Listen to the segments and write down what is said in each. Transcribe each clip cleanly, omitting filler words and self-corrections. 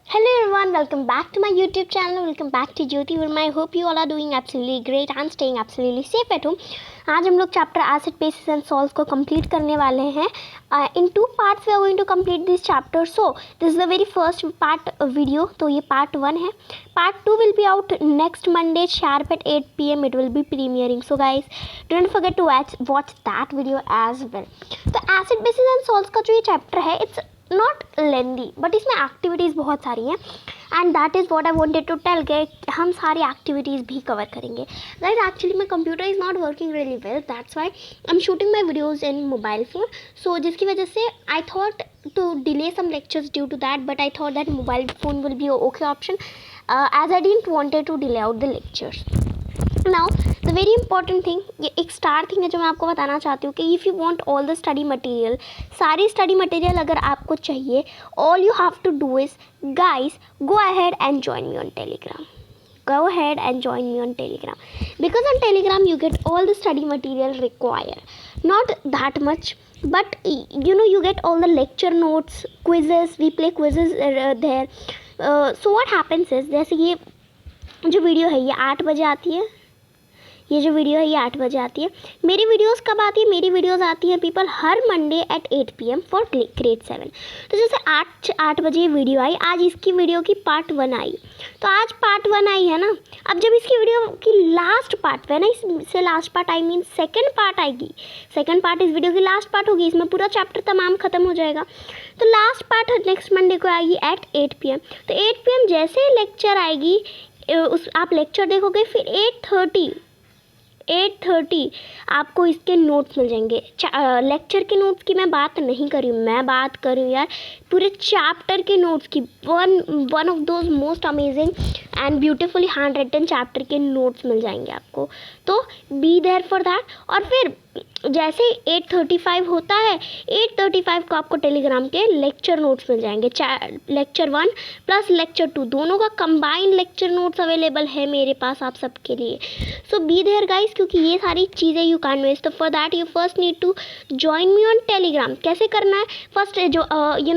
Hello everyone, welcome back to my YouTube channel. Welcome back to Jyoti Verma. I hope you all are doing absolutely great and staying absolutely safe at home. आज हम लोग chapter acid bases and salts को complete करने वाले हैं. In two parts we are going to complete this chapter. So this is the very first part video. तो ये part 1 है. Part 2 will be out next Monday sharp at 8 PM. It will be premiering. So guys don't forget to watch that video as well. तो acid bases and salts का जो ये chapter है it's not lengthy, but इसमें activities बहुत सारी हैं and that is what I wanted to tell के हम सारी एक्टिविटीज़ भी कवर करेंगे. Guys actually my computer is not working really well, that's why I am shooting my videos in mobile phone. So जिसकी वजह से I thought to delay some lectures due to that, but I thought that mobile phone will be okay option as I didn't wanted to delay out the lectures. Now the very important thing, ये एक star thing है जो मैं आपको बताना चाहती हूँ कि if you want all the study material, सारी स्टडी मटेरियल अगर आपको चाहिए, all you have to do is guys go ahead and join me on Telegram. Go ahead and join me on Telegram, because on Telegram you get all the study material required. Not that much, but you get all the lecture notes, quizzes. We play quizzes there. So what happens is, जैसे ये जो video है ये 8 बजे आती है. ये जो वीडियो है ये 8 बजे आती है. मेरी वीडियोस कब आती है? मेरी वीडियोस आती है पीपल हर Monday at 8 PM for grade 7. तो जैसे 8 बजे ये वीडियो आई, आज इसकी वीडियो की पार्ट 1 आई. तो आज पार्ट 1 आई है ना. अब जब इसकी वीडियो की लास्ट पार्ट है ना, इससे last part I mean second part आएगी. सेकेंड पार्ट इस वीडियो की लास्ट पार्ट होगी. इसमें पूरा चैप्टर तमाम ख़त्म हो जाएगा. तो लास्ट पार्ट नेक्स्ट मंडे को आएगी एट 8 PM. तो 8 PM जैसे ही लेक्चर आएगी, उस आप लेक्चर देखोगे, फिर 8:30 आपको इसके नोट्स मिल जाएंगे. लेक्चर के नोट्स की मैं बात नहीं कर रही हूँ, मैं बात कर रही हूँ यार पूरे चैप्टर के नोट्स की. One of those most amazing and beautifully hand written chapter के नोट्स मिल जाएंगे आपको. तो बी देयर फॉर दैट. और फिर जैसे 8:35 होता है, 8:35 को आपको टेलीग्राम के लेक्चर नोट्स मिल जाएंगे. लेक्चर 1 प्लस लेक्चर 2 दोनों का कंबाइंड लेक्चर नोट्स अवेलेबल है मेरे पास आप सबके लिए. सो बी देयर गाइस, क्योंकि ये सारी चीज़ें यू कैन वेस्ट. तो for that you first need to join me on Telegram. कैसे करना है? First go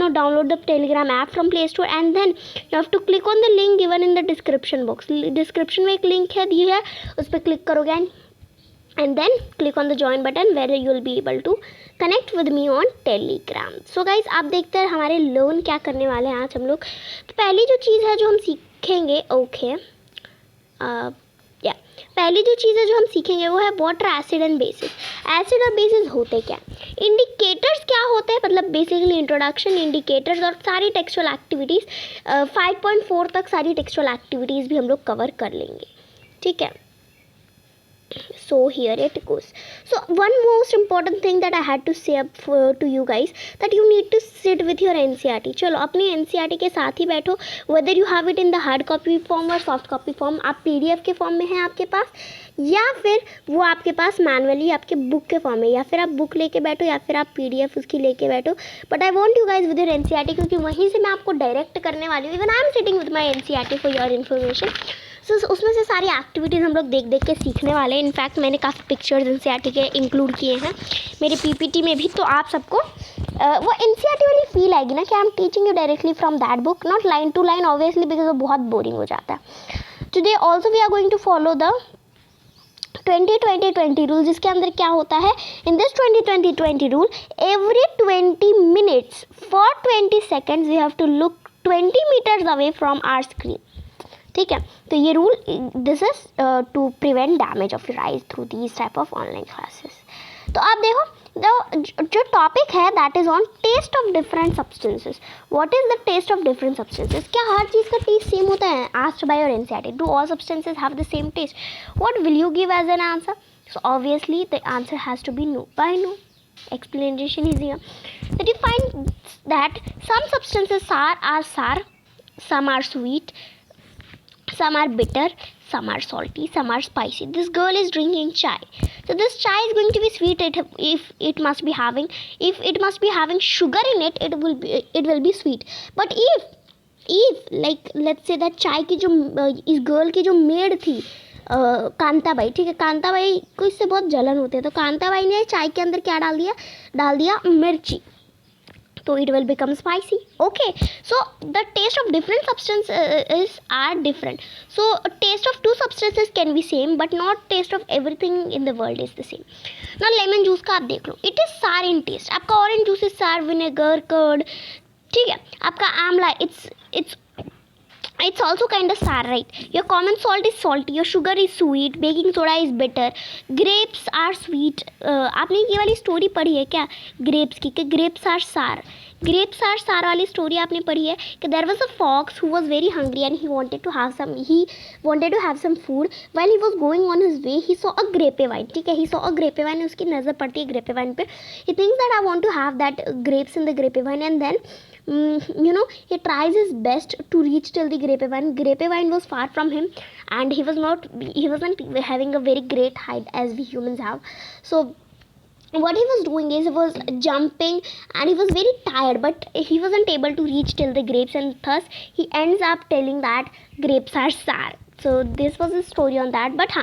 download the Telegram app from Play Store and then you have to click on the link given in the description box. Description में एक link है दी है, उस पर click करोगे and then click on the join button where you will be able to connect with me on Telegram. So guys, आप देखते हैं हमारे लर्न क्या करने वाले हैं आज हम लोग. तो पहली जो चीज़ है जो हम सीखेंगे, पहली जो चीज़ है जो हम सीखेंगे वो है water, acid and bases. Acid और बेसिस होते क्या, इंडिकेटर्स क्या होते हैं, मतलब बेसिकली इंट्रोडक्शन, इंडिकेटर्स और सारी टेक्सचुअल एक्टिविटीज़. 5.4 तक सारी टेक्सचुअल एक्टिविटीज़ भी हम लोग कवर कर लेंगे. ठीक है. So here it goes. So one most important thing that I had to say up to you guys, that you need to sit with your NCERT. चलो अपनी NCERT के साथ ही बैठो. whether you have it in the hard copy form और soft copy form, आप PDF के form में हैं आपके पास, या फिर वो आपके पास मैनुअली आपके बुक के फॉर्म में, या फिर आप बुक लेके बैठो या फिर आप PDF उसकी लेके बैठो. But I want you guys with your NCERT, क्योंकि वहीं से मैं आपको डायरेक्ट करने वाली हूँ. Even I am sitting with my NCERT for your information. So उसमें से सारी एक्टिविटीज़ हम लोग देख देख के सीखने वाले हैं. इनफैक्ट मैंने काफ़ी पिक्चर्स NCERT के इंक्लूड किए हैं मेरे PPT में भी, तो आप सबको वो NCERT वाली फील आएगी ना कि I am teaching you directly from that book, not line to line obviously, because वो बहुत बोरिंग हो जाता है. Today also we are going to follow the 20-20-20 rule, जिसके अंदर क्या होता है, in this 20-20-20 rule every 20 minutes for 20 seconds we have to look 20 meters away from our screen. ठीक है. तो ये rule, this is to prevent damage of your eyes through these type of online classes. तो आप देखो जो topic है that is on taste of different substances. What is the taste of different substances? क्या हर चीज़ का टेस्ट सेम होता है? Asked by your NCERT, do all substances have the same taste? What will you give as an answer? So obviously the answer has to be no. By no explanation is here, that you find that some substances are sour, some are sweet, some are bitter, some are salty, some are spicy. This girl is drinking chai, so this chai is going to be sweet. If it must be having sugar in it, it will be sweet. But if like let's say that chai की जो इस girl की जो made थी कांताबाई, ठीक है, कांताबाई को इससे बहुत जलन होती है, तो कांताबाई ने चाय के अंदर क्या डाल दिया मिर्ची. so it will become spicy. Okay, so the taste of different substances are different. So taste of two substances can be same, but not taste of everything in the world is the same. Now lemon juice का आप देख लो, it is sour in taste. आपका orange juice is sour, vinegar, curd, ठीक है. आपका Amla it's also kind of sour, right? Your common salt is salty, your sugar is sweet, baking soda is bitter, grapes are sweet. आपने ये वाली story पढ़ी है क्या ग्रेप्स की, कि ग्रेप्स आर सार वाली स्टोरी आपने पढ़ी है कि there was a fox who was very hungry and he wanted to have some food. While he was going on his way he saw a grapevine. ठीक है, ही सॉ अ ग्रेपे वाइन, उसकी नज़र पड़ती है ग्रेपे वाइन पे. He thinks that I want to have that grapes in the grapevine and then he tries his best to reach till the grapevine. Grapevine was far from him and he wasn't having a very great height as we humans have. So what he was doing is he was jumping and he was very tired, but he wasn't able to reach till the grapes, and thus he ends up telling that grapes are sour. So this was the story on that. But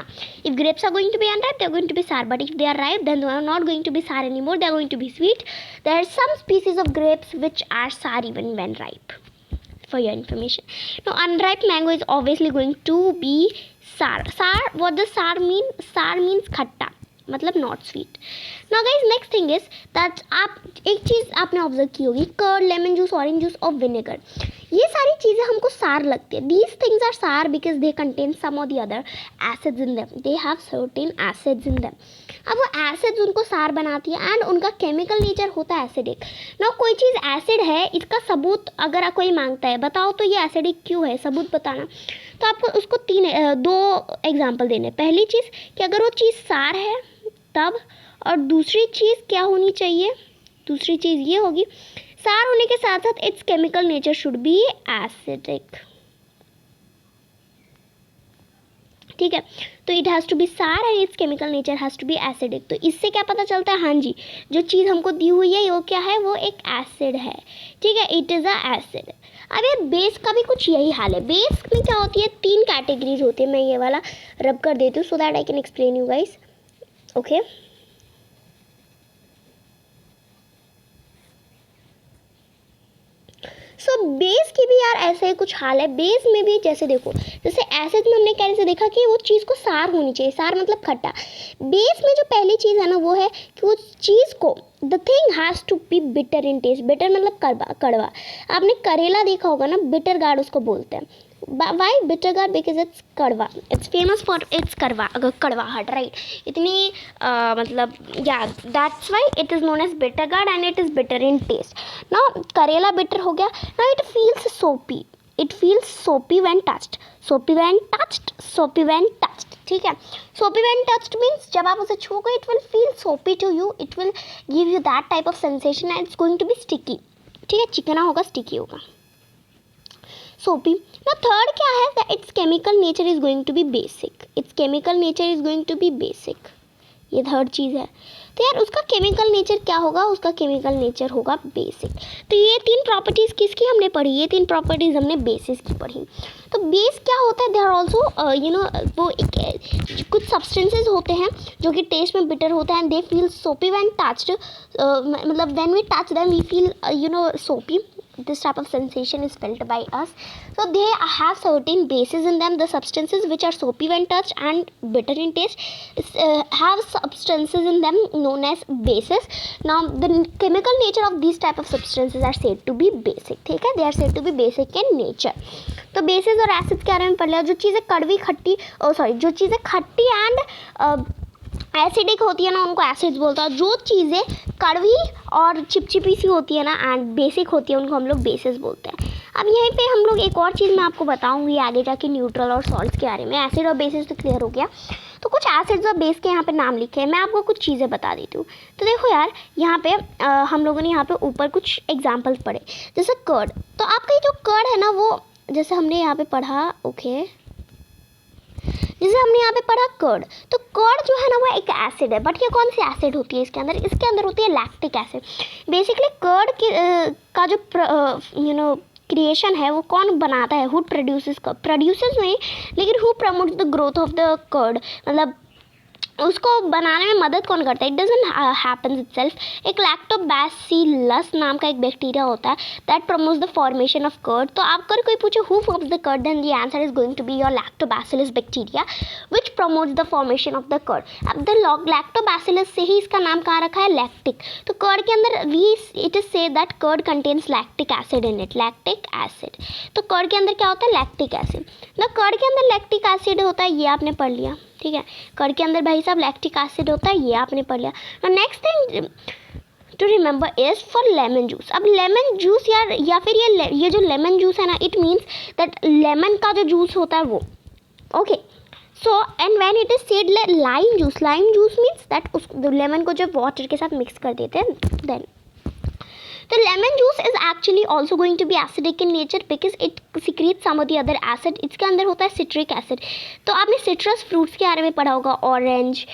if grapes are going to be unripe, they are going to be sour, but if they are ripe, then they are not going to be sour anymore, they are going to be sweet. There are some species of grapes which are sour even when ripe, for your information. Now unripe mango is obviously going to be sour. What does sour mean? Sour means खट्टा, मतलब not sweet. Now guys next thing is that आप एक चीज़ आपने observe की होगी, curd, lemon juice, orange juice और vinegar, ये सारी चीज़ें हमको सार लगती है. These things are sour because they contain some or the other acids in them, they have certain acids in them. अब वो एसिड्स उनको सार बनाती है एंड उनका केमिकल नेचर होता है एसिडिक. ना कोई चीज़ एसिड है, इसका सबूत अगर कोई मांगता है, बताओ तो ये एसिडिक क्यों है, सबूत बताना, तो आपको उसको दो एग्जाम्पल देने. पहली चीज़ कि अगर वो चीज़ सार है तब, और दूसरी चीज़ क्या होनी चाहिए, दूसरी चीज़ ये होगी सार होने के साथ साथ its chemical nature should be acidic. ठीक है, तो it has to be sour and its chemical nature has to be acidic. तो इससे क्या पता चलता है, हाँ जी, जो चीज़ हमको दी हुई है वो क्या है, वो एक एसिड है. ठीक है, इट इज़ अ एसिड. अब ये बेस का भी कुछ यही हाल है. बेस में क्या होती है, 3 कैटेगरीज होती है. मैं ये वाला रब कर देती हूँ so that I can explain you guys. Okay, so base की भी यार ऐसा ही कुछ हाल है. बेस में भी जैसे देखो, जैसे एसिड में हमने कैसे देखा कि वो चीज़ को सार होनी चाहिए, सार मतलब खट्टा. बेस में जो पहली चीज़ है ना वो है कि वो चीज़ को the thing has to be bitter in taste. Bitter मतलब कड़वा. आपने करेला देखा होगा ना, बिटर गार्ड उसको बोलते हैं. Why bitter gourd? Because it's कड़वा. इट्स फेमस फॉर इट्स कड़वाहट, राइट. इतनी मतलब या that's why it is known as bitter gourd and it is bitter in taste. Now करेला बिटर हो गया. Now it feels soapy. It feels soapy when touched. Soapy when touched. ठीक है, soapy when touched means जब आप उसे छूओगे it will feel soapy to you, it will give you that type of sensation and it's going to be sticky. ठीक है, चिकना होगा, स्टिकी होगा, सोपी. Now third क्या है, that its chemical nature is going to be basic. Its chemical nature is going to be basic. ये third चीज़ है. तो यार उसका केमिकल नेचर क्या होगा, उसका केमिकल नेचर होगा बेसिक. तो ये 3 प्रॉपर्टीज़ किसकी हमने पढ़ी, ये 3 प्रॉपर्टीज़ हमने बेसिस की पढ़ी. तो बेस क्या होता है, दे आर ऑल्सो वो कुछ सब्सटेंसेज होते हैं जो कि टेस्ट में बिटर होता है and they feel soapy when touched. मतलब when we touch them we feel soapy. This type of sensation is felt by us. So they have certain bases in them. The substances which are soapy when touched and bitter in taste have substances in them known as bases. Now the chemical nature of these type of substances are said to be basic. ठीक है, they are said to be basic in nature. तो basis और acid के बारे में पढ़ लिया. जो चीज़ें कड़वी खट्टी जो चीज़ें खट्टी एंड एसिडिक होती है ना उनको एसिड्स बोलता है. जो चीज़ें कड़वी और चिपचिपी सी होती है ना एंड बेसिक होती है उनको हम लोग बेसिस बोलते हैं. अब यहीं पे हम लोग एक और चीज़ मैं आपको बताऊंगी आगे जाके न्यूट्रल और सॉल्ट्स के बारे में. एसिड और बेसिस तो क्लियर हो गया. तो कुछ एसिड्स और बेस के यहाँ पे नाम लिखे हैं, मैं आपको कुछ चीज़ें बता देती हूँ. तो देखो यार, यहाँ पे हम लोगों ने यहाँ पे ऊपर कुछ एग्जाम्पल्स पढ़े, जैसे कर्ड. तो आपका ये जो कर्ड है ना वो जैसे हमने यहाँ पे पढ़ा, ओके, जैसे हमने यहाँ पे पढ़ा कर्ड. तो कर्ड जो है ना वो एक एसिड है, बट ये कौन सी एसिड होती है इसके अंदर होती है लैक्टिक एसिड. बेसिकली कर्ड का जो क्रिएशन है वो कौन बनाता है, हु प्रोड्यूसेस नहीं, लेकिन who promotes the growth of the curd. मतलब उसको बनाने में मदद कौन करता है? It doesn't happens itself. एक लैक्टोबैसिलस नाम का एक बैक्टीरिया होता है that promotes the formation of curd. तो आप अगर कोई पूछे who forms the curd, then the answer is going to be your lactobacillus bacteria which promotes the formation of the curd. अब द लैक्टोबैसिलस से ही इसका नाम कहाँ रखा है? लैक्टिक। तो कर्ड के अंदर इट इज से that curd contains lactic acid in it, lactic acid. तो कर्ड के अंदर क्या होता है? Lactic acid. ना कर्ड के अंदर लैक्टिक एसिड होता है, ये आपने पढ़ लिया, ठीक है। कर्ड के अंदर भाई साहब लैक्टिक एसिड होता है, ये आपने पढ़ लिया। ना next thing to remember is for lemon juice. अब लेमन जूस या फिर ये जो लेमन जूस है ना, इट मीन्स दैट लेमन का जो जूस होता है वो, okay. So and when it is said lime juice means that उस लेमन को जब वाटर के साथ मिक्स कर देते हैं देन। तो lemon juice is actually also going to be acidic in nature because it secrete some of the other acid. इसके अंदर होता है सिट्रिक एसिड। तो आपने सिट्रस फ्रूट्स के बारे में पढ़ा होगा, ऑरेंज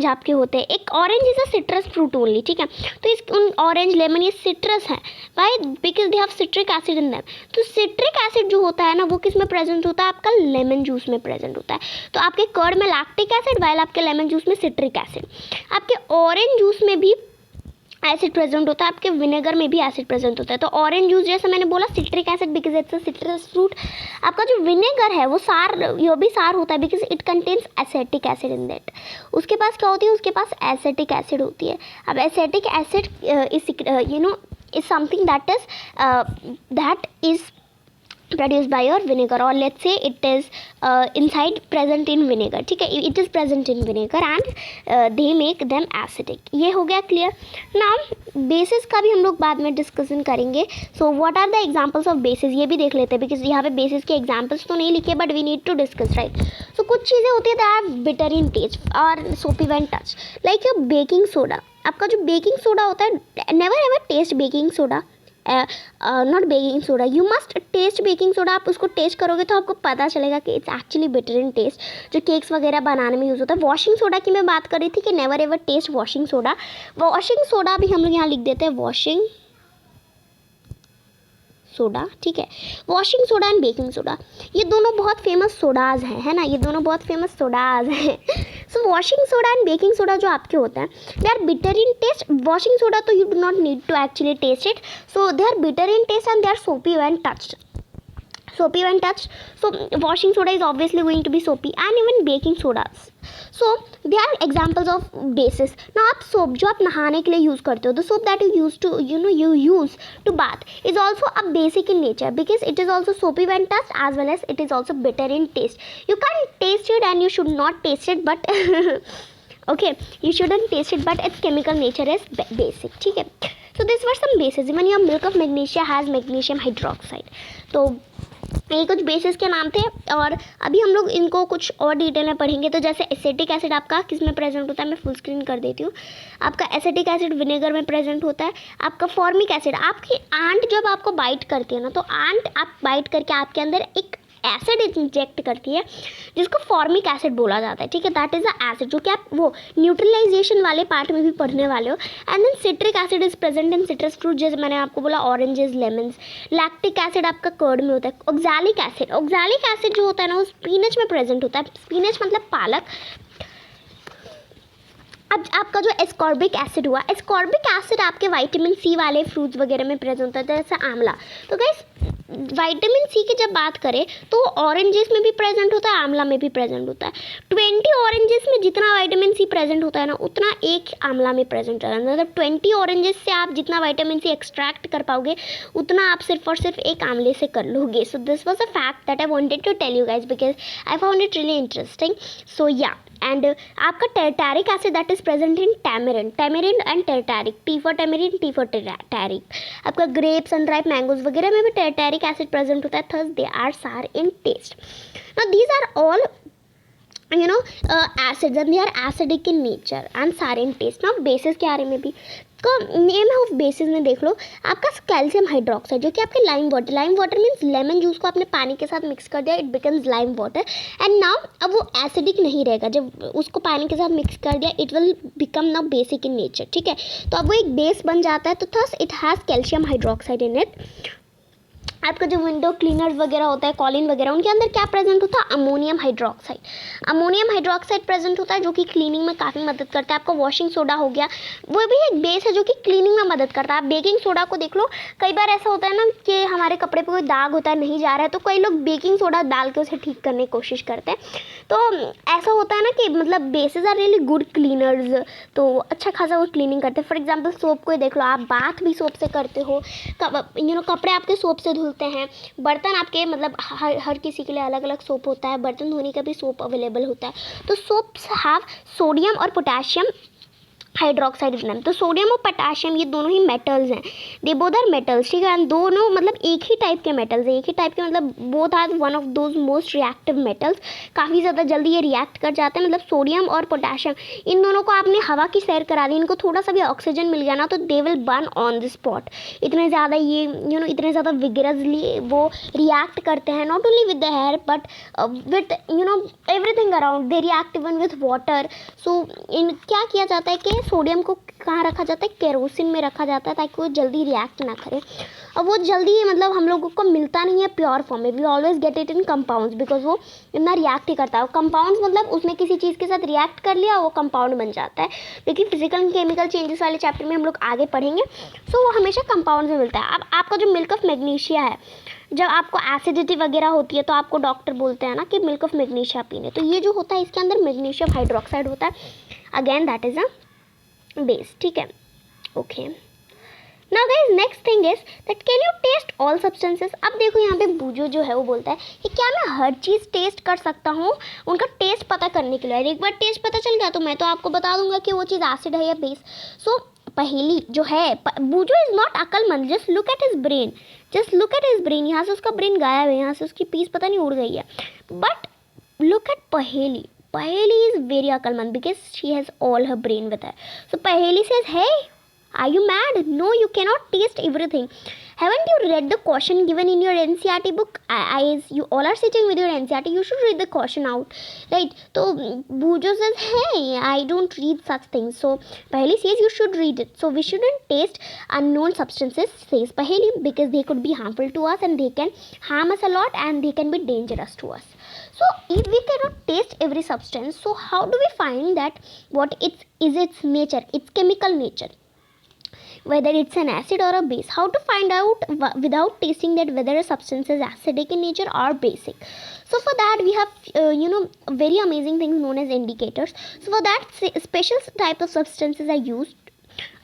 आपके होते हैं। एक orange is a citrus fruit only, ठीक है। तो इस ऑरेंज लेमन ये सिट्रस है, why? Because they have citric acid in them. तो सिट्रिक एसिड जो होता है ना, वो किस में प्रेजेंट होता है? आपका लेमन जूस में प्रेजेंट होता है। तो आपके कर्ड में लैक्टिक एसिड, वाइल आपके लेमन जूस में सिट्रिक एसिड। आपके ऑरेंज जूस में भी एसिड प्रेजेंट होता है, आपके विनेगर में भी एसिड प्रेजेंट होता है। तो ऑरेंज जूस जैसे मैंने बोला citric acid because it's a citrus fruit. आपका जो विनेगर है वो ये भी सार होता है because it contains acetic acid in that. उसके पास क्या होती है? उसके पास एसेटिक एसिड होती है। अब acetic acid is something that is produced by your vinegar, or let's say it is inside present in vinegar, ठीक है। it is present in vinegar and they make them acidic। ये हो गया clear. Now basis का भी हम लोग बाद में डिस्कशन करेंगे। So what are the examples of bases, ये भी देख लेते हैं बिकॉज यहाँ पे बेसिस के एग्जांपल्स तो नहीं लिखे but we need to discuss, right. So कुछ चीज़ें होती है that are bitter in taste और soapy when touch, like your baking soda. आपका जो बेकिंग सोडा होता है, never ever taste baking soda, not baking soda, you must taste baking soda. आप उसको टेस्ट करोगे तो आपको पता चलेगा कि it's actually bitter in taste, जो केक्स वगैरह बनाने में यूज़ होता है। वॉशिंग सोडा की मैं बात कर रही थी कि never ever taste washing soda. Washing soda भी हम लोग यहाँ लिख देते हैं, वॉशिंग सोडा, ठीक है। Washing soda and baking soda, ये दोनों बहुत फेमस सोडाज हैं, है ना, ये दोनों बहुत फेमस सोडाज हैं। So washing soda and baking soda जो आपके होते हैं, they are bitter in taste. Washing soda तो you do not need to actually taste it, so they are bitter in taste and they are soapy when touched. Soapy when touched, so washing soda is obviously going to be soapy, and even baking sodas. So they are examples of bases. Now आप soap जो आप नहाने के लिए use करते हो, the soap that you use to bath is also a basic in nature because it is also soapy when touched as well as it is also bitter in taste. You can't taste it and you should not taste it, but okay, you shouldn't taste it, but its chemical nature is basic, ठीक है। So these were some bases. Even your milk of magnesia has magnesium hydroxide. तो ये कुछ basis के नाम थे और अभी हम लोग इनको कुछ और डिटेल में पढ़ेंगे। तो जैसे एसिटिक एसिड आपका किस में प्रेजेंट होता है, मैं फुल स्क्रीन कर देती हूँ। आपका एसिटिक एसिड विनेगर में प्रेजेंट होता है। आपका फॉर्मिक एसिड, आपकी आंट जब आपको बाइट करती है ना, तो आंट आप बाइट करके आपके अंदर एक एसिड इंजेक्ट करती है जिसको फॉर्मिक एसिड बोला जाता है, ठीक है। दैट इज अ एसिड जो कि आप वो न्यूट्रलाइजेशन वाले पार्ट में भी पढ़ने वाले हो। And then citric acid is present in citrus fruit, जैसे मैंने आपको बोला ऑरेंजेस, लेमन्स। लैक्टिक एसिड आपका कर्ड में होता है। ऑक्सैलिक एसिड जो होता है ना, वो स्पिनच में प्रेजेंट होता है। स्पिनच मतलब पालक। अब आपका जो एस्कॉर्बिक एसिड हुआ, एस्कॉर्बिक एसिड आपके विटामिन सी वाले फ्रूट्स वगैरह में प्रेजेंट होता है, जैसे आंवला। तो गाइस विटामिन सी की जब बात करें तो ऑरेंजेस में भी प्रेजेंट होता है, आंवला में भी प्रेजेंट होता है। 20 ऑरेंजेस में जितना विटामिन सी प्रेजेंट होता है ना, उतना एक आंवला में प्रेजेंट होता है। मतलब 20 ऑरेंजेस से आप जितना विटामिन सी एक्सट्रैक्ट कर पाओगे उतना आप सिर्फ और सिर्फ एक आंवले से कर लोगे। So this was a fact that I wanted to tell you guys because I found it really interesting. So yeah, and आपका tartaric acid that is present in tamarind and tartaric, T for tamarind, T for tartaric. आपका grapes, unripe mangoes वगैरह में भी टर्टारिक acid present होता है, thus they are sour in taste. Now these are all acids and they are acidic in nature and sour in taste. Now bases के बारे में भी तो नेम ऑफ बेसिस में देख लो, आपका कैल्शियम हाइड्रोक्साइड जो कि आपके lime water means lemon juice को आपने पानी के साथ मिक्स कर दिया, it becomes lime water and now अब वो एसिडिक नहीं रहेगा। जब उसको पानी के साथ मिक्स कर दिया it will become now basic in nature, ठीक है। तो अब वो एक बेस बन जाता है, तो thus it has calcium hydroxide in it. आपका जो विंडो क्लीनर्स वगैरह होता है, कॉलिन वगैरह, उनके अंदर क्या प्रेजेंट होता है? Ammonium hydroxide. Ammonium hydroxide present होता है जो कि क्लीनिंग में काफ़ी मदद करता है। आपका वॉशिंग सोडा हो गया, वो भी एक बेस है जो कि क्लीनिंग में मदद करता है। आप बेकिंग सोडा को देख लो, कई बार ऐसा होता है ना कि हमारे कपड़े पर कोई दाग होता है, नहीं जा रहा है, तो कई लोग बेकिंग सोडा डाल के उसे ठीक करने की कोशिश करते हैं। तो ऐसा होता है ना कि मतलब bases are really good cleaners, तो अच्छा खासा वो क्लीनिंग करते हैं। फॉर एग्जाम्पल सोप को ही देख लो, आप बाथ भी सोप से करते हो, कपड़े आपके सोप से धुलते हैं, बर्तन आपके मतलब हर किसी के लिए अलग अलग सोप होता है, बर्तन धोने का भी सोप अवेलेबल होता है। तो सोप्स हैव सोडियम और पोटेशियम हाइड्रोक्साइड इज नेम। तो सोडियम और पोटेशियम ये दोनों ही मेटल्स हैं, दे बोथ आर मेटल्स, ठीक है। दोनों मतलब एक ही टाइप के मेटल्स हैं, एक ही टाइप के मतलब both are one of those most reactive metals. काफ़ी ज़्यादा जल्दी ये रिएक्ट कर जाते हैं। मतलब सोडियम और पोटेशियम, इन दोनों को आपने हवा की सैर करा दी, इनको थोड़ा सा भी ऑक्सीजन मिल गया ना तो they will burn on the spot. इतने ज़्यादा ये इतने ज़्यादा विगरसली वो रिएक्ट करते हैं, not only with the hair but with everything around, they react even with water. So इन क्या किया जाता है कि सोडियम को कहाँ रखा जाता है? केरोसिन में रखा जाता है ताकि वो जल्दी रिएक्ट ना करे। और वो जल्दी मतलब हम लोगों को मिलता नहीं है प्योर फॉर्म में, we always get it in compounds because वो इतना रिएक्ट ही करता है। कंपाउंड्स मतलब उसने किसी चीज़ के साथ रिएक्ट कर लिया, वो कंपाउंड बन जाता है। लेकिन फिजिकल एंड केमिकल चेंजेस वाले चैप्टर में हम लोग आगे पढ़ेंगे। सो वो हमेशा कंपाउंड में मिलता है। अब आपका जो मिल्क ऑफ मैग्नीशिया है, जब आपको एसिडिटी वगैरह होती है तो आपको डॉक्टर बोलते हैं ना कि मिल्क ऑफ मैग्नीशिया पीने, तो ये जो होता है इसके अंदर मैग्नीशियम हाइड्रोक्साइड होता है। Again that is a base, ठीक है। Okay, now guys next thing is that can you test all substances. अब देखो यहाँ पे बूजो जो है वो बोलता है कि क्या मैं हर चीज़ टेस्ट कर सकता हूँ? उनका टेस्ट पता करने के लिए, एक बार टेस्ट पता चल गया तो मैं तो आपको बता दूंगा कि वो चीज़ एसिड है या बेस। सो पहेली जो है, बूजो इज नॉट अकलमंद, just look at his brain, just look at his brain. यहाँ से उसका ब्रेन गायब है, यहाँ से उसकी पीस पता नहीं उड़ गई है। बट लुक एट पहेली, Paheli is very Akalmand because she has all her brain with her. So Paheli says, hey, are you mad? No, you cannot taste everything. Haven't you read the caution given in your NCERT book? As you all are sitting with your NCERT, you should read the caution out, right? So Bujo says, hey, I don't read such things. So Paheli says you should read it. So we shouldn't taste unknown substances, says Paheli, because they could be harmful to us and they can harm us a lot and they can be dangerous to us. So if we cannot taste every substance, so how do we find that what is its nature, its chemical nature, whether it's an acid or a base? How to find out without tasting that whether a substance is acidic in nature or basic? So for that we have very amazing things known as indicators. So for that special type of substances are used,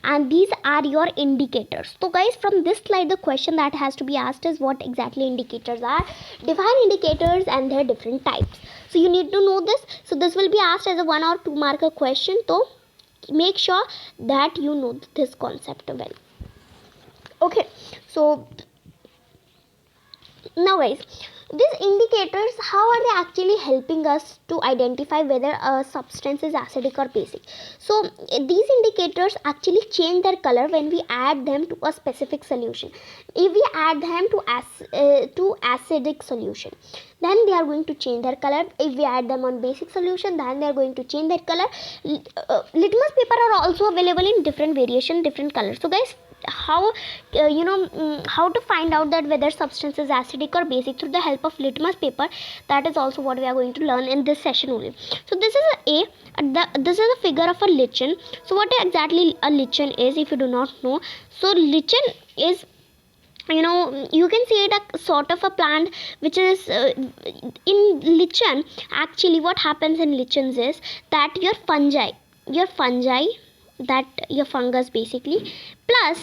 and these are your indicators. So guys, from this slide the question that has to be asked is what exactly indicators are. Define indicators and their different types. So you need to know this. So this will be asked as a 1 or 2 marker question, so make sure that you know this concept well. Okay, so now guys, these indicators, how are they actually helping us to identify whether a substance is acidic or basic? So these indicators actually change their color when we add them to a specific solution. If we add them to acidic solution, then they are going to change their color. If we add them on basic solution, then they are going to change their color. Litmus paper are also available in different variation, different colors. So guys, how how to find out that whether substance is acidic or basic through the help of litmus paper, that is also what we are going to learn in this session only. So this is this is a figure of a lichen. So what exactly a lichen is, if you do not know, so lichen is, you can see it a sort of a plant which is in lichen. Actually what happens in lichens is that your fungi, that your fungus basically, plus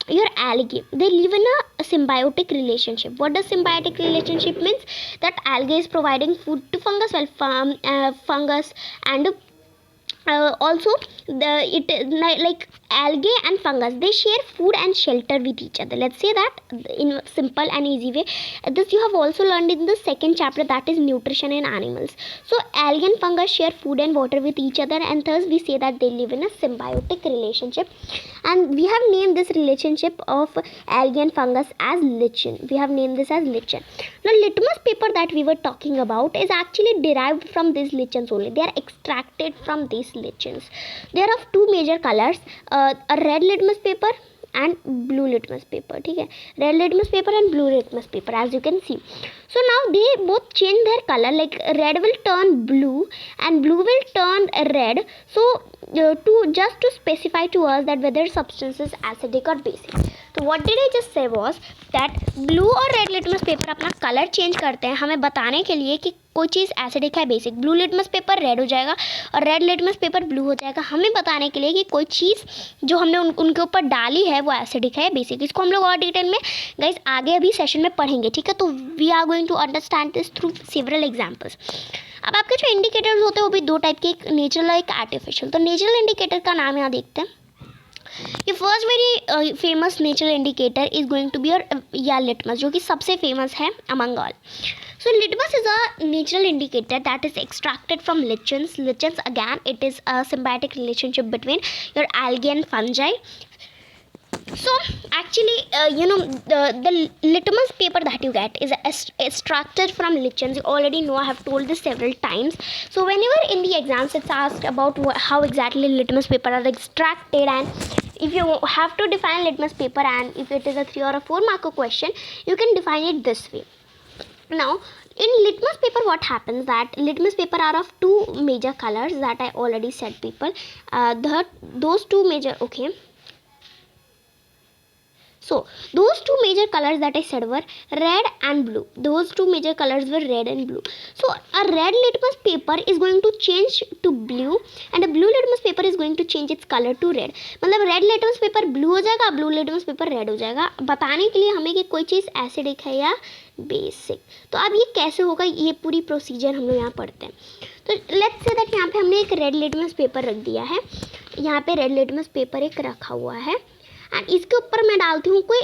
your algae, they live in a symbiotic relationship. What does symbiotic relationship means? That algae is providing food to fungus, while fungus and also like algae and fungus, they share food and shelter with each other. Let's say that in a simple and easy way. This you have also learned in the second chapter, that is nutrition in animals. So algae and fungus share food and water with each other, and thus we say that they live in a symbiotic relationship, and we have named this relationship of algae and fungus as lichen. We have named this as lichen. Now litmus paper that we were talking about is actually derived from these lichens only. They are extracted from these lichens. They are of two major colors, a red litmus paper and blue litmus paper. ठीक है, red litmus paper and blue litmus paper, as you can see. So now they both change their color, like red will turn blue and blue will turn red. So to specify to us that whether substance is acidic or basic. तो what did I just say was that blue और red litmus paper अपना colour change करते हैं हमें बताने के लिए कि कोई चीज़ एसिडिक है basic. Blue litmus paper red हो जाएगा और रेड लिटमस पेपर ब्लू हो जाएगा, हमें बताने के लिए कि कोई चीज़ जो हमने उनके ऊपर डाली है वो एसिडिक है बेसिक. इसको हम लोग और डिटेल में गाइस आगे अभी सेशन में पढ़ेंगे. ठीक है, तो we are going to understand this through several examples. अब आपके जो इंडिकेटर्स होते हैं वो भी दो टाइप के, एक नेचुरल और एक आर्टिफिशियल. तो नेचुरल इंडिकेटर का नाम यहाँ देखते हैं. ये first very famous natural indicator is going to be या लिटमस, जो कि सबसे फेमस है among all. So litmus is a natural indicator that is extracted from lichens. Lichens again, it is a symbiotic relationship between your algae and fungi. So actually the litmus paper that you get is extracted from lichens. You already know, I have told this several times. So whenever in the exams it's asked about how exactly litmus paper are extracted, and if you have to define litmus paper and if it is a 3 or a 4 mark question, you can define it this way. Now in litmus paper what happens, that litmus paper are of two major colors that I already said people. Those two major, okay, so those two major colors that I said were red and blue. Those two major colors were red and blue. So a red litmus paper is going to change to blue and a blue litmus paper is going to change its color to red. मतलब red litmus paper blue हो जाएगा, blue litmus paper red हो जाएगा, बताने के लिए हमें कि कोई चीज़ एसिडिक है या बेसिक. तो अब ये कैसे होगा, ये पूरी प्रोसीजर हम लोग यहाँ पढ़ते हैं. तो लेट्स से दैट यहाँ पे हमने एक रेड लिटमस पेपर रख दिया है. यहाँ पे रेड लिटमस पेपर एक रखा हुआ है एंड इसके ऊपर मैं डालती हूँ कोई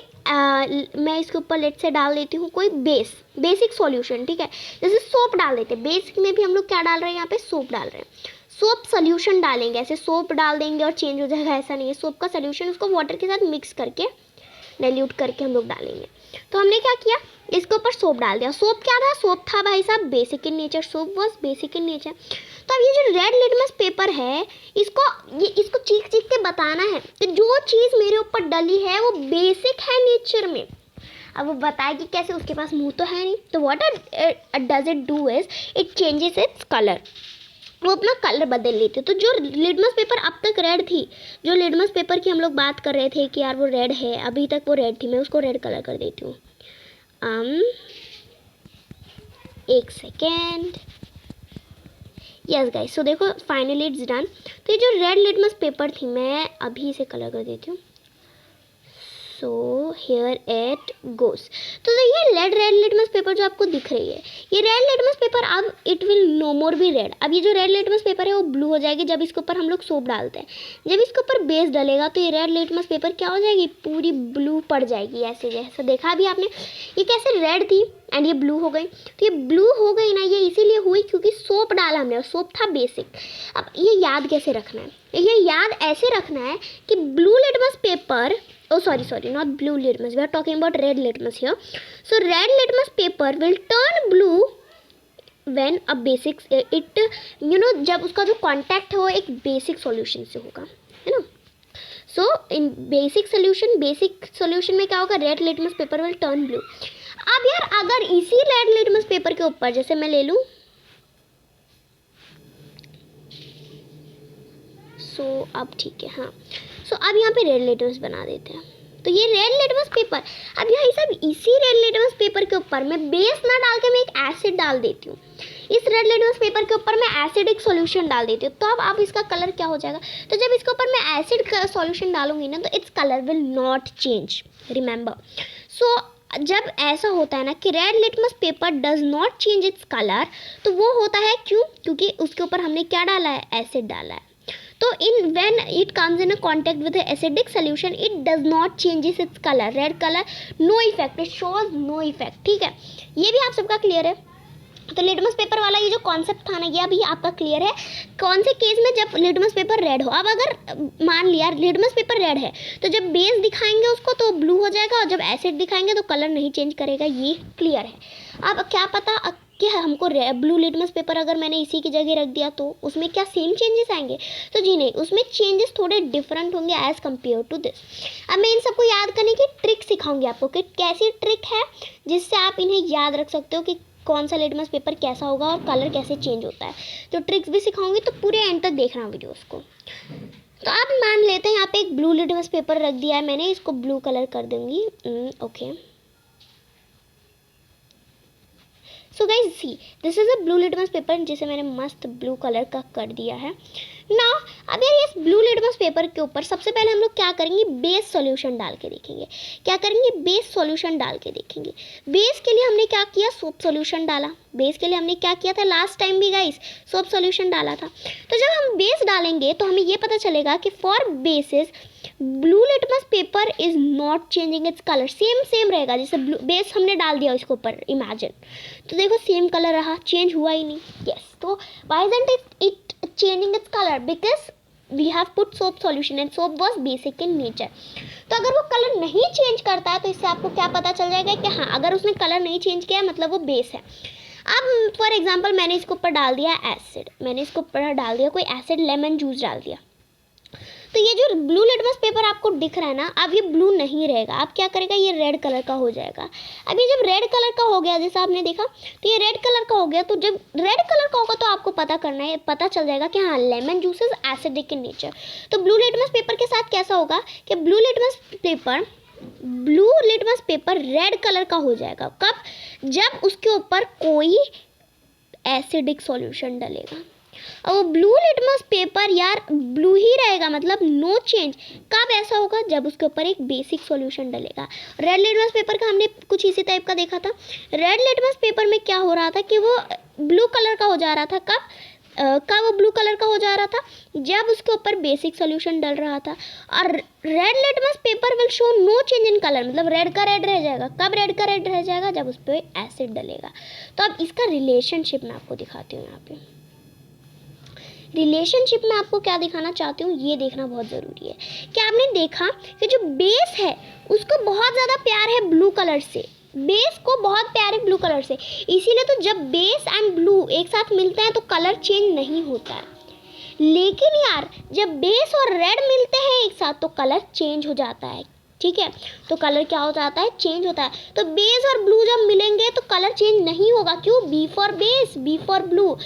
मैं इसके ऊपर लेट से डाल देती हूँ कोई बेसिक सॉल्यूशन. ठीक है, जैसे सोप डाल देते हैं. बेसिक में भी हम लोग क्या डाल रहे हैं, यहाँ पे सोप डाल रहे हैं. सोप सोल्यूशन डालेंगे, ऐसे सोप डाल देंगे और चेंज हो जाएगा, ऐसा नहीं है. सोप का सोल्यूशन उसको वाटर के साथ मिक्स करके डाइल्यूट करके हम लोग डालेंगे. तो हमने क्या किया, इसके ऊपर सोप डाल दिया. सोप क्या था, सोप था भाई साहब basic in nature. Soap was basic in nature. तो अब ये जो रेड लिटमस पेपर है, इसको चीख के बताना है कि जो चीज़ मेरे ऊपर डली है वो बेसिक है नेचर में. अब वो बताए कि कैसे, उसके पास मुंह तो है नहीं. तो what does it do is it changes its colour. वो अपना कलर बदल लेते. तो जो लिटमस पेपर अब तक रेड थी, जो लिटमस पेपर की हम लोग बात कर रहे थे कि यार वो रेड है, अभी तक वो रेड थी, मैं उसको रेड कलर कर देती हूँ. एक सेकेंड. यस गाइस, सो देखो फाइनली इट्स डन. तो ये जो रेड लिटमस पेपर थी, मैं अभी इसे कलर कर देती हूँ. So here it goes. तो ये रेड लिटमस पेपर जो आपको दिख रही है, ये रेड लिटमस पेपर अब it will no more be red. अब ये जो रेड लिटमस पेपर है वो ब्लू हो जाएगी जब इसके ऊपर हम लोग सोप डालते हैं. जब इसके ऊपर बेस डलेगा तो ये रेड लिटमस पेपर क्या हो जाएगी, पूरी ब्लू पड़ जाएगी. ऐसे जैसे देखा अभी आपने, ये कैसे रेड थी एंड ये ब्लू हो गई. तो ये ब्लू हो गई ना, ये इसीलिए हुई क्योंकि सोप डाला हमने और सोप था बेसिक. अब ये याद कैसे रखना है, ये याद ऐसे रखना है कि blue litmus paper, oh sorry not blue litmus, we are talking about red litmus here. So red litmus paper will turn blue when a basic it जब उसका जो कांटेक्ट है वो एक बेसिक सॉल्यूशन से होगा, है ना. सो इन बेसिक सॉल्यूशन में क्या होगा, red litmus paper will turn blue. अब यार अगर इसी रेड लिटमस पेपर के ऊपर जैसे मैं ले लूँ, सो अब ठीक है, हाँ. सो अब यहाँ पे रेड लिटमस बना देते हैं. तो ये रेड लिटमस पेपर, अब यहाँ सब इसी रेड लिटमस पेपर के ऊपर मैं बेस ना डाल के मैं एक एसिड डाल देती हूँ. इस रेड लिटमस पेपर के ऊपर मैं एसिडिक सॉल्यूशन डाल देती हूँ. तो अब इसका कलर क्या हो जाएगा, तो जब इसके ऊपर मैं एसिड का सॉल्यूशन डालूंगी ना तो its colour will not change, remember. So जब ऐसा होता है ना कि red litmus paper does not change its colour, तो वो होता है क्यों, क्योंकि उसके ऊपर हमने क्या डाला है, एसिड डाला है. तो when it comes in a contact with the acidic solution, it does not changes its color. Red color, no effect, it shows no effect. ठीक है, ये भी आप सबका क्लियर है. तो लिटमस पेपर वाला ये जो कॉन्सेप्ट था ना, ये अभी आपका क्लियर है. कौन से केस में, जब लिटमस पेपर रेड हो. अब अगर मान लिया लिटमस पेपर रेड है तो जब बेस दिखाएंगे उसको तो ब्लू हो जाएगा, और जब एसिड दिखाएंगे तो कलर नहीं चेंज करेगा. ये क्लियर है. अब क्या पता कि हमको ब्लू लिटमस पेपर अगर मैंने इसी की जगह रख दिया तो उसमें क्या सेम चेंजेस आएंगे? तो जी नहीं, उसमें चेंजेस थोड़े डिफरेंट होंगे एज़ कम्पेयर टू दिस। अब मैं इन सबको याद करने की ट्रिक सिखाऊंगी आपको कि कैसी ट्रिक है जिससे आप इन्हें याद रख सकते हो कि कौन सा लिटमस पेपर कैसा होगा और कलर कैसे चेंज होता है। तो ट्रिक्स भी सिखाऊंगी, तो पूरे एंड तक देखना वीडियोस को। तो आप मान लेते हैं यहाँ पे एक ब्लू लिटमस पेपर रख दिया है मैंने, इसको ब्लू कलर कर दूंगी। Okay, so guys see, this is a blue litmus paper जिसे मैंने मस्त ब्लू कलर का कर दिया है ना। अब यार इस ब्लू लिटमस पेपर के ऊपर सबसे पहले हम लोग क्या करेंगे, बेस सॉल्यूशन डाल के देखेंगे। क्या करेंगे, बेस सॉल्यूशन डाल के देखेंगे। बेस के लिए हमने क्या किया, सोप सॉल्यूशन डाला। बेस के लिए हमने क्या किया था लास्ट टाइम भी गाइस, सोप सॉल्यूशन डाला था। तो जब हम बेस डालेंगे तो हमें ये पता चलेगा कि for basis blue litmus paper is not changing its colour, same रहेगा। जैसे ब्लू बेस हमने डाल दिया इसके ऊपर, इमेजिन, तो देखो सेम कलर रहा, चेंज हुआ ही नहीं। यस, तो why isn't it changing its colour, because we have put soap solution and soap was basic in nature. तो अगर वो कलर नहीं चेंज करता है तो इससे आपको क्या पता चल जाएगा कि हाँ, अगर उसने कलर नहीं चेंज किया मतलब वो बेस है। अब फॉर एग्जाम्पल मैंने इसके ऊपर डाल दिया एसिड, मैंने इसके ऊपर डाल दिया कोई एसिड, लेमन जूस डाल दिया। तो ये जो ब्लू लिटमस पेपर आपको दिख रहा है ना, अब ये ब्लू नहीं रहेगा। अब क्या करेगा, ये रेड कलर का हो जाएगा। अब ये जब रेड कलर का हो गया, जैसा आपने देखा, तो ये रेड कलर का हो गया। तो जब रेड कलर का होगा तो आपको पता करना है, पता चल जाएगा कि हाँ, lemon juice is acidic in nature. तो ब्लू लिटमस पेपर के साथ कैसा होगा कि blue litmus paper red colour का हो जाएगा। कब, जब उसके ऊपर कोई एसिडिक सॉल्यूशन डलेगा। और वो ब्लू लिटमस पेपर यार ब्लू ही रहेगा, मतलब नो चेंज। कब ऐसा होगा, जब उसके ऊपर एक बेसिक सॉल्यूशन डलेगा। रेड लिटमस पेपर का हमने कुछ इसी टाइप का देखा था। रेड लिटमस पेपर में क्या हो रहा था कि वो ब्लू कलर का हो जा रहा था। कब वो ब्लू कलर का हो जा रहा था, जब उसके ऊपर बेसिक सॉल्यूशन डल रहा था। और red litmus paper will show no change in colour, मतलब रेड का रेड रह जाएगा। कब रेड का रेड रह जाएगा, जब उस पर एसिड डलेगा। तो अब इसका रिलेशनशिप मैं आपको दिखाती हूँ। यहाँ पे रिलेशनशिप में आपको क्या दिखाना चाहती हूँ, ये देखना बहुत ज़रूरी है कि आपने देखा कि जो बेस है उसको बहुत ज़्यादा प्यार है ब्लू कलर से, बेस को बहुत प्यार है ब्लू कलर से। इसीलिए तो जब बेस एंड ब्लू एक साथ मिलते हैं तो कलर चेंज नहीं होता है। लेकिन यार जब बेस और रेड मिलते हैं एक साथ तो कलर चेंज हो जाता है। ठीक है, तो कलर क्या हो जाता है, चेंज होता है। तो बेस और ब्लू जब मिलेंगे तो कलर चेंज नहीं होगा। क्यों, B for base, B for blue.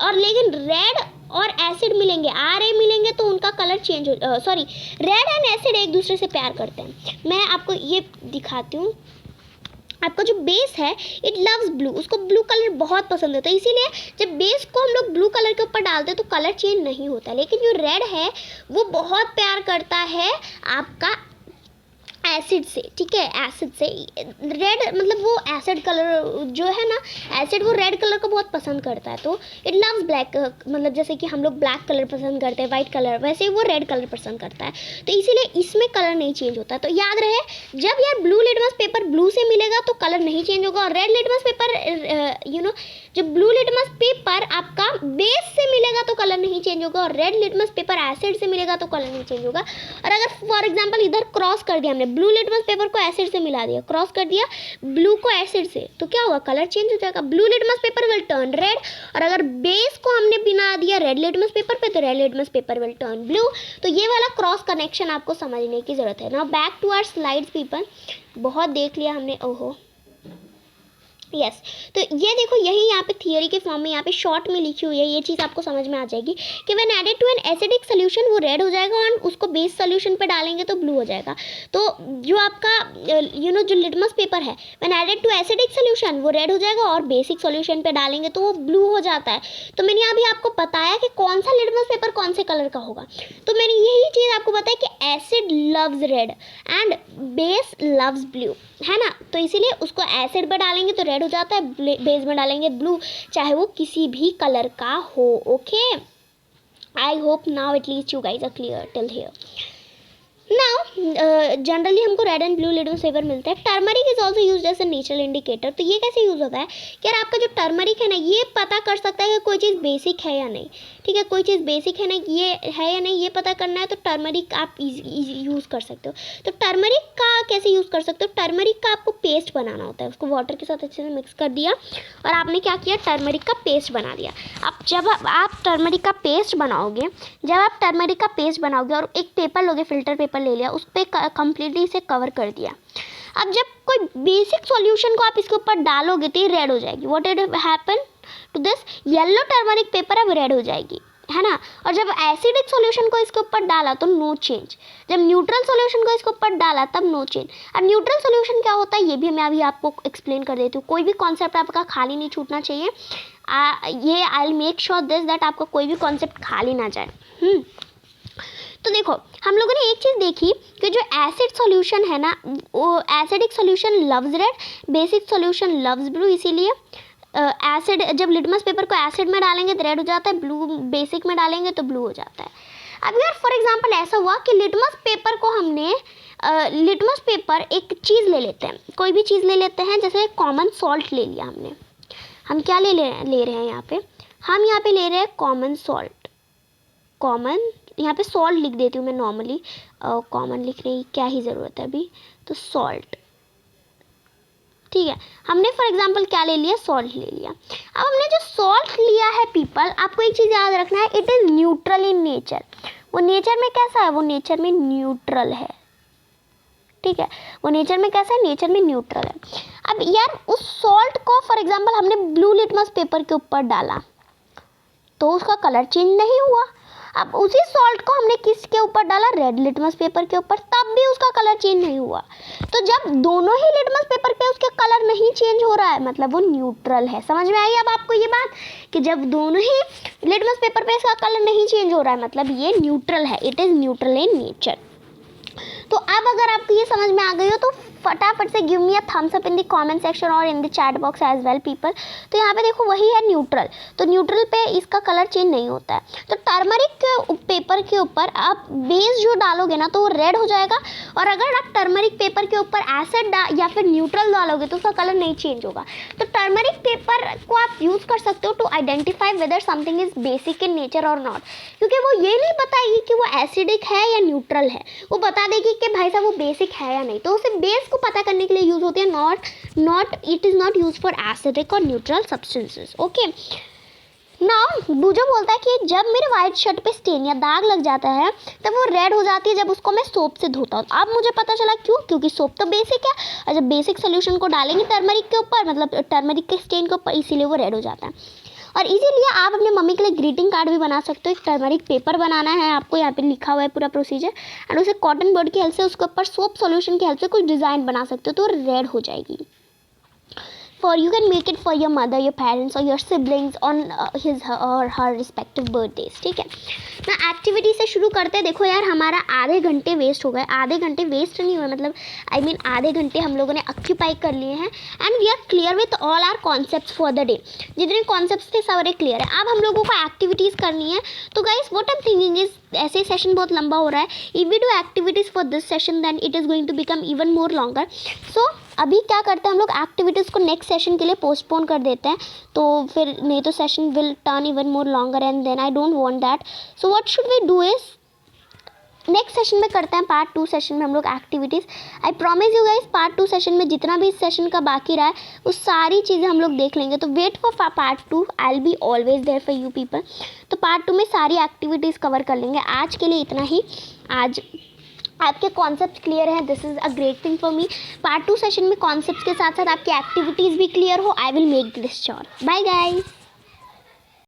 और लेकिन रेड और एसिड मिलेंगे, RA मिलेंगे तो उनका कलर चेंज हो, सॉरी, रेड एंड एसिड एक दूसरे से प्यार करते हैं। मैं आपको ये दिखाती हूँ। आपका जो बेस है इट लव्स ब्लू, उसको ब्लू कलर बहुत पसंद होता है। इसीलिए जब बेस को हम लोग ब्लू कलर के ऊपर डालते हैं तो कलर चेंज नहीं होता। लेकिन जो रेड है वो बहुत प्यार करता है आपका एसिड से। ठीक है, एसिड से। रेड मतलब वो एसिड कलर जो है ना, एसिड वो रेड कलर को बहुत पसंद करता है। तो इट लव्स ब्लैक, मतलब जैसे कि हम लोग ब्लैक कलर पसंद करते हैं, वाइट कलर, वैसे ही वो रेड कलर पसंद करता है। तो इसीलिए इसमें कलर नहीं चेंज होता। तो याद रहे, जब यार ब्लू लिटमस पेपर ब्लू से मिलेगा तो कलर नहीं चेंज होगा। और रेड लिटमस पेपर जब ब्लू लिटमस पेपर आपका बेस से मिलेगा तो कलर नहीं चेंज होगा। और रेड लिटमस पेपर एसिड से मिलेगा तो कलर नहीं चेंज होगा। और अगर फॉर एग्जांपल इधर क्रॉस कर दिया हमने, ब्लू लिटमस पेपर को एसिड से मिला दिया, क्रॉस कर दिया ब्लू को एसिड से, तो क्या होगा, कलर चेंज हो जाएगा। Blue litmus paper will turn red. और अगर बेस को हमने बिना दिया रेड लिटमस पेपर पे तो red litmus paper will turn blue. तो ये वाला क्रॉस कनेक्शन आपको समझने की जरूरत है। Now back to our slides people, बहुत देख लिया हमने। ओहो यस, तो ये देखो, यही यहाँ पे थियरी के फॉर्म में यहाँ पे शॉर्ट में लिखी हुई है। ये चीज़ आपको समझ में आ जाएगी कि when added to an acidic solution वो रेड हो जाएगा और उसको बेस सोल्यूशन पे डालेंगे तो ब्लू हो जाएगा। तो जो आपका जो लिटमस पेपर है, when added to acidic solution वो रेड हो जाएगा और बेसिक सोल्यूशन पे डालेंगे तो वो ब्लू हो जाता है। तो मैंने अभी आपको बताया कि कौन सा लिटमस पेपर कौन से कलर का होगा। तो मैंने यही चीज़ आपको बताया कि acid loves red and base loves blue, है ना। तो इसीलिए उसको एसिड पर डालेंगे तो रेड हो जाता है, बेस में डालेंगे ब्लू, चाहे वो किसी भी कलर का हो। Okay, I hope now at least you guys are clear till here. Now generally हमको red and blue litmus paper मिलता है। Turmeric is also use as a natural indicator. तो ये कैसे यूज़ होता है कि यार आपका जो टर्मरिक है ना, ये पता कर सकता है कि कोई चीज़ बेसिक है या नहीं। ठीक है, कोई चीज़ बेसिक है ना, ये है या नहीं, ये पता करना है तो टर्मरिक आप यूज़ कर सकते हो। तो टर्मरिक का कैसे यूज़ कर सकते हो, टर्मरिक का आपको पेस्ट बनाना होता है। उसको वाटर के साथ अच्छे से मिक्स कर दिया और आपने क्या किया, टर्मरिक का पेस्ट बना दिया। अब जब आप टर्मरिक का पेस्ट बनाओगे, और एक पेपर लोगे, फिल्टर पेपर ले लिया, उस पर कम्प्लीटली इसे कवर कर दिया। अब जब कोई बेसिक सॉल्यूशन को आप इसके ऊपर डालोगे तो ये रेड हो जाएगी। What will happen to this yellow turmeric paper, अब रेड हो जाएगी, है ना। और जब एसिडिक सॉल्यूशन को इसके ऊपर डाला तो नो चेंज, जब न्यूट्रल सॉल्यूशन को इसके ऊपर डाला तब नो चेंज। अब न्यूट्रल सॉल्यूशन क्या होता है ये भी मैं अभी आपको एक्सप्लेन कर देती हूँ। कोई भी कॉन्सेप्ट आपका खाली नहीं छूटना चाहिए। ये आई will make sure this that आपका कोई भी कॉन्सेप्ट खाली ना जाए। तो देखो, हम लोगों ने एक चीज़ देखी कि जो एसिड सॉल्यूशन है ना, वो acidic solution loves red, basic solution loves blue. इसीलिए एसिड, जब लिटमस पेपर को एसिड में डालेंगे तो रेड हो जाता है, ब्लू बेसिक में डालेंगे तो ब्लू हो जाता है। अब यार फॉर एग्जांपल ऐसा हुआ कि लिटमस पेपर को हमने लिटमस पेपर एक चीज़ ले लेते हैं, कोई भी चीज़ ले लेते हैं, जैसे कॉमन सॉल्ट ले लिया हमने। हम क्या ले रहे हैं यहाँ पे, हम यहाँ पे ले रहे हैं कॉमन सॉल्ट। कॉमन, यहाँ पे सॉल्ट लिख देती हूँ मैं नॉर्मली, कॉमन लिखने की क्या ही ज़रूरत है अभी, तो सॉल्ट। ठीक है, हमने फॉर एग्जांपल क्या ले लिया, सॉल्ट ले लिया। अब हमने जो सॉल्ट लिया है पीपल, आपको एक चीज़ याद रखना है, it is neutral in nature. वो नेचर में कैसा है, वो नेचर में न्यूट्रल है। ठीक है, वो नेचर में कैसा है, नेचर में न्यूट्रल है। अब यार उस सॉल्ट को फॉर एग्जांपल हमने ब्लू लिटमस पेपर के ऊपर डाला तो उसका कलर चेंज नहीं हुआ। अब उसी सॉल्ट को हमने किसके ऊपर डाला, रेड लिटमस पेपर के ऊपर, तब भी उसका कलर चेंज नहीं हुआ। तो जब दोनों ही लिटमस पेपर पे उसके कलर नहीं चेंज हो रहा है, मतलब वो न्यूट्रल है। समझ में आई अब आपको ये बात, कि जब दोनों ही लिटमस पेपर पे इसका कलर नहीं चेंज हो रहा है मतलब ये न्यूट्रल है, it is neutral in nature. तो अब अगर आपको ये समझ में आ गई हो तो फटाफट से give me a thumbs up in the comment section और in the chat box as well people. तो यहाँ पे देखो वही है न्यूट्रल, तो न्यूट्रल पे इसका कलर चेंज नहीं होता है। तो टर्मरिक के पेपर के ऊपर आप बेस जो डालोगे ना तो वो रेड हो जाएगा, और अगर आप टर्मरिक पेपर के ऊपर एसिड या फिर न्यूट्रल डालोगे तो उसका कलर नहीं चेंज होगा। तो टर्मरिक पेपर को आप यूज़ कर सकते हो to identify whether something is basic in nature और नॉट, क्योंकि वो ये नहीं बताएगी कि वो एसिडिक है या न्यूट्रल है, वो बता देगी कि भाई साहब वो बेसिक है या नहीं। तो उसे बेस को पता करने के लिए यूज होती है, not it is not use for acidic और न्यूट्रल सब्सटेंसेस। ओके, नाउ बुजो बोलता है कि जब मेरे वाइट शर्ट पे स्टेन या दाग लग जाता है तब वो रेड हो जाती है जब उसको मैं सोप से धोता हूँ। अब मुझे पता चला क्यों, क्योंकि सोप तो बेसिक है और जब बेसिक सोल्यूशन को डालेंगे टर्मरिक के ऊपर, मतलब टर्मरिक के स्टेन के ऊपर, इसीलिए वो रेड हो जाता है। और इसीलिए आप अपने मम्मी के लिए ग्रीटिंग कार्ड भी बना सकते हो। एक टर्मरिक पेपर बनाना है आपको, यहाँ पे लिखा हुआ है पूरा प्रोसीजर, एंड उसे कॉटन बर्ड की हेल्प से उसके ऊपर सोप सॉल्यूशन की हेल्प से कुछ डिज़ाइन बना सकते हो तो रेड हो जाएगी। For you can make it for your mother, your parents or your siblings on his or her respective birthdays। ठीक है ना, एक्टिविटी से शुरू करते हैं। देखो यार हमारा आधे घंटे वेस्ट हो गए, आधे घंटे वेस्ट नहीं हुए, मतलब आई मीन आधे घंटे हम लोगों ने ऑक्यूपाई कर लिए हैं, and we are clear with all our concepts for the day. जितने कॉन्सेप्ट्स थे सारे क्लियर है। अब हम लोगों को एक्टिविटीज़ करनी है। तो guys what I am thinking is, ऐसे सेशन बहुत लंबा हो रहा है, if we do activities for this session then it is going to become even more longer. So अभी क्या करते हैं हम लोग, एक्टिविटीज़ को नेक्स्ट सेशन के लिए पोस्टपोन कर देते हैं, तो फिर नहीं तो session will turn even more longer and then I don't want that. So what should we do is, next session में करते हैं पार्ट 2 सेशन में हम लोग activities. I promise you guys part 2 session में जितना भी इस सेशन का बाकी रहा है वो सारी चीज़ें हम लोग देख लेंगे। तो wait for part 2, I will be always there for you people. तो पार्ट 2 में सारी एक्टिविटीज़ कवर कर लेंगे। आज के लिए इतना ही। आज आपके कॉन्सेप्ट क्लियर हैं, this is a great thing for me. Part 2 session में कॉन्सेप्ट्स के साथ साथ आपकी एक्टिविटीज़ भी क्लियर हो, I will make this sure. Bye guys.